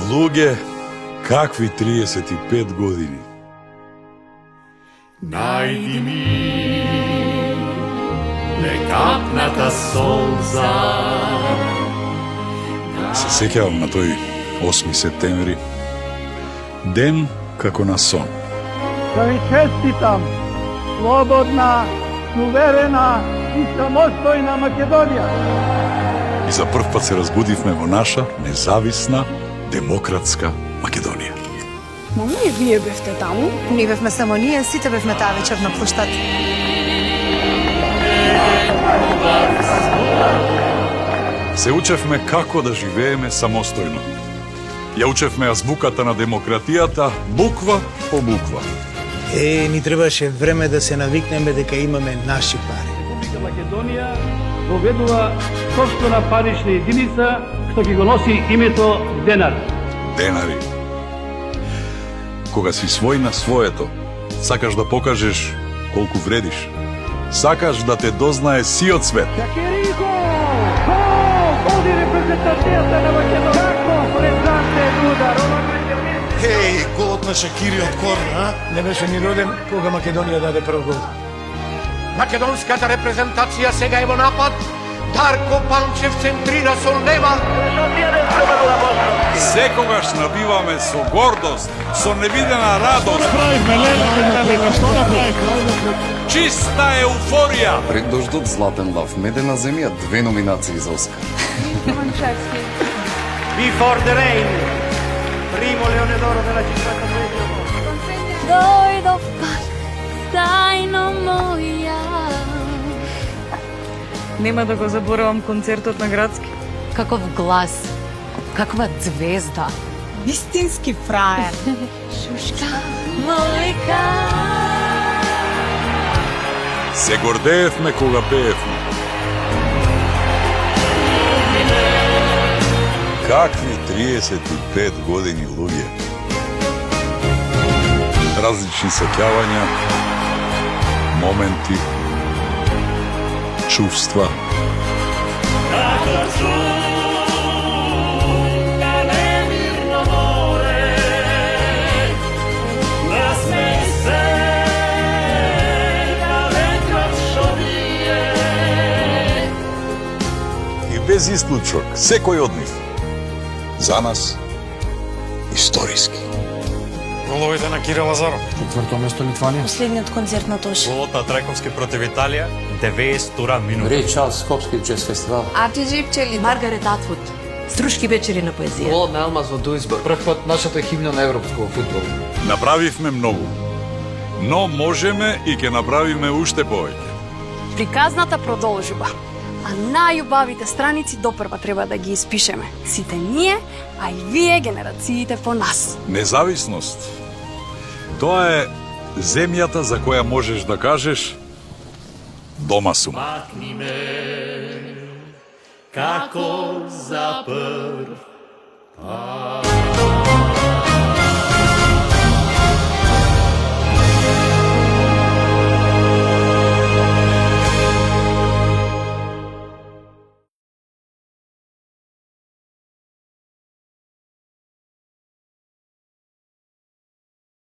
Луѓе, какви 35 години? Најди ми некапната солза. Се сеќавам на тој 8 септември, ден како на сон. Да ви честитам, слободна, суверена и самостојна Македонија. И за прв пат се разбудивме во наша независна, демократска Македонија. Мамо, и вие бевте таму? Не бевме само ние, сите бевме таа вечер на плоштад. Се учевме како да живееме самостојно. Ја учевме азбуката на демократијата, буква по буква. Ни требаше време да се навикнеме дека имаме наши пари. Република Македонија поведува сопствена парична единица што ќе го носи името денар. Денари. Кога си свој на своето, сакаш да покажеш колку вредиш. Сакаш да те дознае сиот свет. Чакерико! Гол! Води репрезентацијата на Македонија. Како презанте удар, Еј, голот на Шакири од корна, не беше ни роден кога Македонија даде прв гол. Македонската репрезентација сега е во напад. Дарко Панчев центрира со лева. Секогаш набиваме со гордост, со невидена радост. Чиста еуфорија. Пред дождот, Златен лав, Медена земја, 2 номинации за Оскар. Before the rain. Primo Leone d'Oro della 53. Дојдов пак, тајно моја. Нема да го заборавам концертот на Градски. Каков глас, каква звезда. Вистински фраер. Шушка, молика. Се гордеевме кога пеевме. Какви 35 години, луѓе. Различни сеќавања, моменти, чувства. И без исклучок, секој од нив. За нас, историски. Головите на Кирил Лазаров. Четврто место Литванија. Последниот концерт на Тоши. Голот на Трековски против Италија, 90 минути. Ре Чарлс Скопски джез фестивал. Артиджи пчели. Маргарет Атвуд. Струшки вечери на поезија. Голот на Елмаз во Дуисбург. Прв пат нашата химна на европско фудбал. Направивме многу, но можеме и ќе направиме уште повеќе. Приказната продолжува. А најубавите страници допрва треба да ги испишеме. Сите ние, а и вие, генерациите по нас. Независност. Тоа е земјата за која можеш да кажеш дома сум. Макни ме како за прв пат.